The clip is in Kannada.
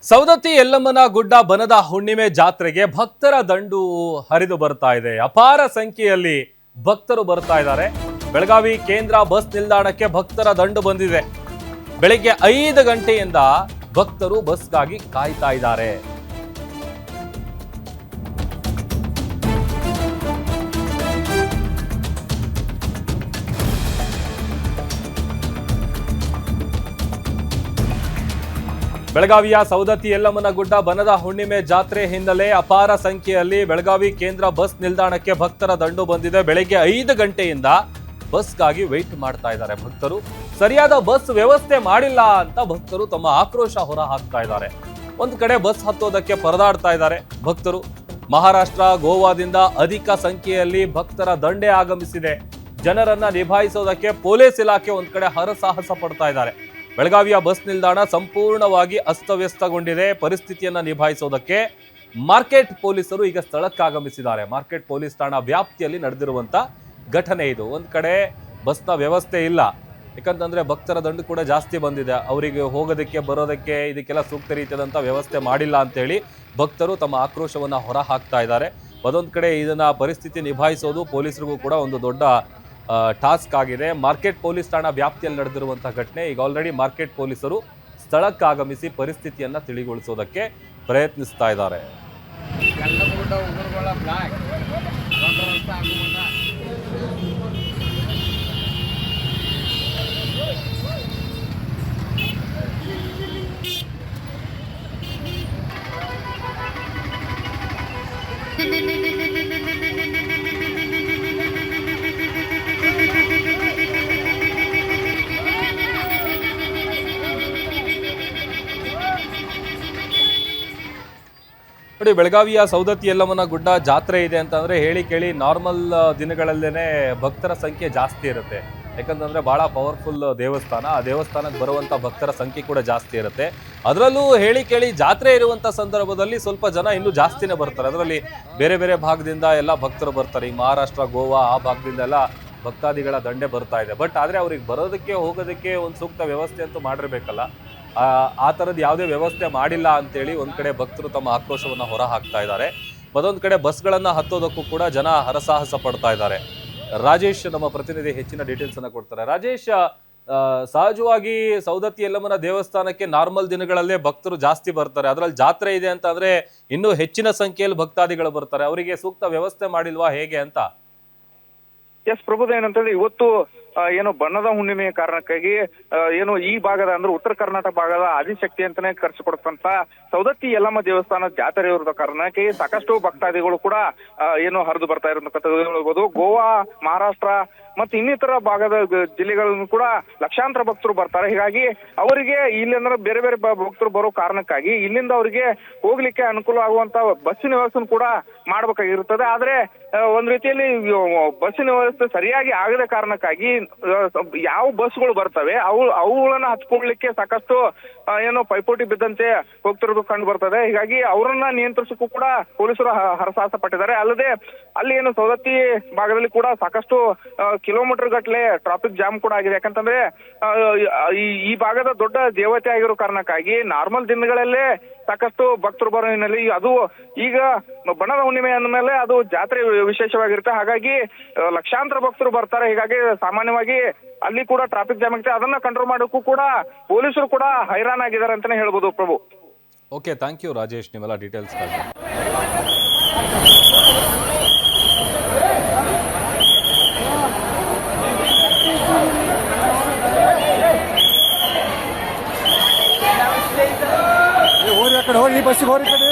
ಸೌದತ್ತಿ ಯಲ್ಲಮ್ಮನ ಗುಡ್ಡ ಬನದ ಹುಣ್ಣಿಮೆ ಜಾತ್ರೆಗೆ ಭಕ್ತರ ದಂಡು ಹರಿದು ಬರ್ತಾ ಇದೆ. ಅಪಾರ ಸಂಖ್ಯೆಯಲ್ಲಿ ಭಕ್ತರು ಬರ್ತಾ ಇದ್ದಾರೆ. ಬೆಳಗಾವಿ ಕೇಂದ್ರ ಬಸ್ ನಿಲ್ದಾಣಕ್ಕೆ ಭಕ್ತರ ದಂಡು ಬಂದಿದೆ. ಬೆಳಿಗ್ಗೆ 5 ಗಂಟೆಯಿಂದ ಭಕ್ತರು ಬಸ್ಗಾಗಿ ಕಾಯ್ತಾ ಇದ್ದಾರೆ. ಬೆಳಗಾವಿಯ ಸೌದತ್ತಿ ಯಲ್ಲಮ್ಮನ ಗುಡ್ಡ ಬನದ ಹುಣ್ಣಿಮೆ ಜಾತ್ರೆ ಹಿನ್ನೆಲೆ ಅಪಾರ ಸಂಖ್ಯೆಯಲ್ಲಿ ಬೆಳಗಾವಿ ಕೇಂದ್ರ ಬಸ್ ನಿಲ್ದಾಣಕ್ಕೆ ಭಕ್ತರ ದಂಡು ಬಂದಿದೆ. ಬೆಳಗ್ಗೆ 5 ಗಂಟೆಯಿಂದ ಬಸ್ಗಾಗಿ ವೆಯ್ಟ್ ಮಾಡ್ತಾ ಇದ್ದಾರೆ ಭಕ್ತರು. ಸರಿಯಾದ ಬಸ್ ವ್ಯವಸ್ಥೆ ಮಾಡಿಲ್ಲ ಅಂತ ಭಕ್ತರು ತಮ್ಮ ಆಕ್ರೋಶ ಹೊರ ಹಾಕ್ತಾ ಇದ್ದಾರೆ. ಒಂದು ಕಡೆ ಬಸ್ ಹತ್ತೋದಕ್ಕೆ ಪರದಾಡ್ತಾ ಇದ್ದಾರೆ ಭಕ್ತರು. ಮಹಾರಾಷ್ಟ್ರ, ಗೋವಾದಿಂದ ಅಧಿಕ ಸಂಖ್ಯೆಯಲ್ಲಿ ಭಕ್ತರ ದಂಡೆ ಆಗಮಿಸಿದೆ. ಜನರನ್ನ ನಿಭಾಯಿಸೋದಕ್ಕೆ ಪೊಲೀಸ್ ಇಲಾಖೆ ಒಂದ್ ಕಡೆ ಹರಸಾಹಸ ಪಡ್ತಾ ಇದ್ದಾರೆ. ಬೆಳಗಾವಿಯ ಬಸ್ ನಿಲ್ದಾಣ ಸಂಪೂರ್ಣವಾಗಿ ಅಸ್ತವ್ಯಸ್ತಗೊಂಡಿದೆ. ಪರಿಸ್ಥಿತಿಯನ್ನ ನಿಭಾಯಿಸೋದಕ್ಕೆ ಮಾರ್ಕೆಟ್ ಪೊಲೀಸರು ಈಗ ಸ್ಥಳಕ್ಕಾಗಮಿಸಿದ್ದಾರೆ. ಮಾರ್ಕೆಟ್ ಪೊಲೀಸ್ ಠಾಣಾ ವ್ಯಾಪ್ತಿಯಲ್ಲಿ ನಡೆದಿರುವಂತ ಘಟನೆ ಇದು. ಒಂದ್ ಕಡೆ ಬಸ್ನ ವ್ಯವಸ್ಥೆ ಇಲ್ಲ, ಯಾಕಂತಂದ್ರೆ ಭಕ್ತರ ದಂಡು ಕೂಡ ಜಾಸ್ತಿ ಬಂದಿದೆ. ಅವರಿಗೆ ಹೋಗೋದಕ್ಕೆ ಬರೋದಕ್ಕೆ ಇದಕ್ಕೆಲ್ಲ ಸೂಕ್ತ ರೀತಿಯಾದಂಥ ವ್ಯವಸ್ಥೆ ಮಾಡಿಲ್ಲ ಅಂತೇಳಿ ಭಕ್ತರು ತಮ್ಮ ಆಕ್ರೋಶವನ್ನ ಹೊರ ಹಾಕ್ತಾ ಇದ್ದಾರೆ. ಅದೊಂದು ಕಡೆ ಇದನ್ನ ಪರಿಸ್ಥಿತಿ ನಿಭಾಯಿಸೋದು ಪೊಲೀಸರಿಗೂ ಕೂಡ ಒಂದು ದೊಡ್ಡ ಟಾಸ್ಕ್ ಆಗಿದೆ. ಮಾರ್ಕೆಟ್ ಪೊಲೀಸ್ ಠಾಣಾ ವ್ಯಾಪ್ತಿಯಲ್ಲಿ ನಡೆದಿರುವಂತಹ ಘಟನೆ. ಈಗ ಆಲ್ರೆಡಿ ಮಾರ್ಕೆಟ್ ಪೊಲೀಸರು ಸ್ಥಳಕ್ಕಾಗಮಿಸಿ ಪರಿಸ್ಥಿತಿಯನ್ನ ತಿಳಿಗೊಳಿಸೋದಕ್ಕೆ ಪ್ರಯತ್ನಿಸ್ತಾ ಇದ್ದಾರೆ. ನೋಡಿ, ಬೆಳಗಾವಿಯ ಸೌದತ್ತಿ ಯಲ್ಲಮ್ಮನ ಗುಡ್ಡ ಜಾತ್ರೆ ಇದೆ ಅಂತಂದ್ರೆ ಹೇಳಿ ಕೇಳಿ ನಾರ್ಮಲ್ ದಿನಗಳಲ್ಲೇನೆ ಭಕ್ತರ ಸಂಖ್ಯೆ ಜಾಸ್ತಿ ಇರುತ್ತೆ. ಯಾಕಂತಂದ್ರೆ ಬಹಳ ಪವರ್ಫುಲ್ ದೇವಸ್ಥಾನ. ಆ ದೇವಸ್ಥಾನಕ್ಕೆ ಬರುವಂತ ಭಕ್ತರ ಸಂಖ್ಯೆ ಕೂಡ ಜಾಸ್ತಿ ಇರುತ್ತೆ. ಅದರಲ್ಲೂ ಹೇಳಿ ಕೇಳಿ ಜಾತ್ರೆ ಇರುವಂತ ಸಂದರ್ಭದಲ್ಲಿ ಸ್ವಲ್ಪ ಜನ ಇನ್ನೂ ಜಾಸ್ತಿನೇ ಬರ್ತಾರೆ. ಅದರಲ್ಲಿ ಬೇರೆ ಬೇರೆ ಭಾಗದಿಂದ ಎಲ್ಲ ಭಕ್ತರು ಬರ್ತಾರೆ. ಈ ಮಹಾರಾಷ್ಟ್ರ, ಗೋವಾ ಆ ಭಾಗದಿಂದ ಎಲ್ಲ ಭಕ್ತಾದಿಗಳ ದಂಡೆ ಬರ್ತಾ ಇದೆ. ಬಟ್ ಆದ್ರೆ ಅವ್ರಿಗೆ ಬರೋದಕ್ಕೆ ಹೋಗೋದಕ್ಕೆ ಒಂದು ಸೂಕ್ತ ವ್ಯವಸ್ಥೆ ಅಂತೂ ಮಾಡಿರ್ಬೇಕಲ್ಲ. ಆ ಥರದ್ದು ಯಾವುದೇ ವ್ಯವಸ್ಥೆ ಮಾಡಿಲ್ಲ ಅಂತೇಳಿ ಒಂದ್ ಕಡೆ ಭಕ್ತರು ತಮ್ಮ ಆಕ್ರೋಶವನ್ನ ಹೊರ ಹಾಕ್ತಾ ಇದ್ದಾರೆ. ಮತ್ತೊಂದು ಕಡೆ ಬಸ್ಗಳನ್ನ ಹತ್ತೋದಕ್ಕೂ ಕೂಡ ಜನ ಹರಸಾಹಸ ಪಡ್ತಾ ಇದ್ದಾರೆ. ರಾಜೇಶ್ ನಮ್ಮ ಪ್ರತಿನಿಧಿ ಹೆಚ್ಚಿನ ಡೀಟೇಲ್ಸ್ ಅನ್ನ ಕೊಡ್ತಾರೆ. ರಾಜೇಶ್, ಸಹಜವಾಗಿ ಸೌದತ್ತಿ ಯಲ್ಲಮ್ಮನ ದೇವಸ್ಥಾನಕ್ಕೆ ನಾರ್ಮಲ್ ದಿನಗಳಲ್ಲೇ ಭಕ್ತರು ಜಾಸ್ತಿ ಬರ್ತಾರೆ. ಅದರಲ್ಲಿ ಜಾತ್ರೆ ಇದೆ ಅಂತ ಅಂದ್ರೆ ಇನ್ನೂ ಹೆಚ್ಚಿನ ಸಂಖ್ಯೆಯಲ್ಲಿ ಭಕ್ತಾದಿಗಳು ಬರ್ತಾರೆ. ಅವರಿಗೆ ಸೂಕ್ತ ವ್ಯವಸ್ಥೆ ಮಾಡಿಲ್ವಾ ಹೇಗೆ ಅಂತ? ಎಸ್ ಪ್ರಭುದ, ಏನಂತಂದ್ರೆ ಇವತ್ತು ಏನು ಬಣ್ಣದ ಹುಣ್ಣಿಮೆಯ ಕಾರಣಕ್ಕಾಗಿ ಏನು ಈ ಭಾಗದ ಅಂದ್ರೆ ಉತ್ತರ ಕರ್ನಾಟಕ ಭಾಗದ ಆದಿಶಕ್ತಿ ಅಂತಾನೆ ಕರೆಸಿಕೊಡ್ತಂತ ಸೌದತ್ತಿ ಯಲ್ಲಮ್ಮ ದೇವಸ್ಥಾನ ಜಾತ್ರೆ ಇರೋದ ಕಾರಣಕ್ಕೆ ಸಾಕಷ್ಟು ಭಕ್ತಾದಿಗಳು ಕೂಡ ಏನು ಹರಿದು ಬರ್ತಾ ಇರೋದು. ಗೋವಾ, ಮಹಾರಾಷ್ಟ್ರ ಮತ್ತೆ ಇನ್ನಿತರ ಭಾಗದ ಜಿಲ್ಲೆಗಳನ್ನು ಕೂಡ ಲಕ್ಷಾಂತರ ಭಕ್ತರು ಬರ್ತಾರೆ. ಹೀಗಾಗಿ ಅವರಿಗೆ ಇಲ್ಲಿ ಅಂದ್ರೆ ಬೇರೆ ಬೇರೆ ಭಕ್ತರು ಬರೋ ಕಾರಣಕ್ಕಾಗಿ ಇಲ್ಲಿಂದ ಅವರಿಗೆ ಹೋಗ್ಲಿಕ್ಕೆ ಅನುಕೂಲ ಆಗುವಂತ ಬಸ್ಸಿನ ವ್ಯವಸ್ಥೆ ಕೂಡ ಮಾಡ್ಬೇಕಾಗಿರುತ್ತದೆ. ಆದ್ರೆ ಒಂದ್ ರೀತಿಯಲ್ಲಿ ಬಸ್ಸಿನ ವ್ಯವಸ್ಥೆ ಸರಿಯಾಗಿ ಆಗದ ಕಾರಣಕ್ಕಾಗಿ ಯಾವ ಬಸ್ಗಳು ಬರ್ತವೆ ಅವುಗಳನ್ನ ಹಚ್ಕೊಳ್ಲಿಕ್ಕೆ ಸಾಕಷ್ಟು ಏನು ಪೈಪೋಟಿ ಬಿದ್ದಂತೆ ಹೋಗ್ತಿರೋದು ಕಂಡು ಬರ್ತದೆ. ಹೀಗಾಗಿ ಅವರನ್ನ ನಿಯಂತ್ರಿಸಕ್ಕೂ ಕೂಡ ಪೊಲೀಸರು ಹರಸಾಹಸ ಪಟ್ಟಿದ್ದಾರೆ. ಅಲ್ಲದೆ ಅಲ್ಲಿ ಏನು ಸೌದತ್ತಿ ಭಾಗದಲ್ಲಿ ಕೂಡ ಸಾಕಷ್ಟು ಕಿಲೋಮೀಟರ್ ಗಟ್ಟಲೆ ಟ್ರಾಫಿಕ್ ಜಾಮ್ ಕೂಡ ಆಗಿದೆ. ಯಾಕಂತಂದ್ರೆ ಈ ಭಾಗದ ದೊಡ್ಡ ದೇವತೆ ಆಗಿರೋ ಕಾರಣಕ್ಕಾಗಿ ನಾರ್ಮಲ್ ದಿನಗಳಲ್ಲೇ ಸಾಕಷ್ಟು ಭಕ್ತರು ಬರೋ ಹಿನ್ನೆಲೆ ಅದು ಈಗ ಬಣ್ಣದ ಹುಣ್ಣಿಮೆ ಅಂದಮೇಲೆ ಅದು ಜಾತ್ರೆ ವಿಶೇಷವಾಗಿರುತ್ತೆ. ಹಾಗಾಗಿ ಲಕ್ಷಾಂತರ ಭಕ್ತರು ಬರ್ತಾರೆ. ಹೀಗಾಗಿ ಸಾಮಾನ್ಯವಾಗಿ ಅಲ್ಲಿ ಕೂಡ ಟ್ರಾಫಿಕ್ ಜಾಮ್ ಆಗುತ್ತೆ. ಅದನ್ನ ಕಂಟ್ರೋಲ್ ಮಾಡೋಕ್ಕೂ ಕೂಡ ಪೊಲೀಸರು ಕೂಡ ಹೈರಾಣಾಗಿದ್ದಾರೆ ಅಂತಾನೆ ಹೇಳ್ಬೋದು ಪ್ರಭು. ಓಕೆ, ಥ್ಯಾಂಕ್ ಯು ರಾಜೇಶ್, ನೀವೆಲ್ಲ ಡೀಟೇಲ್ಸ್. ಹೋರಿ ಆ ಕಡೆ ಹೋರಿ, ಬಸ್ಸಿಗೆ ಹೋರಿ ಕಡೆ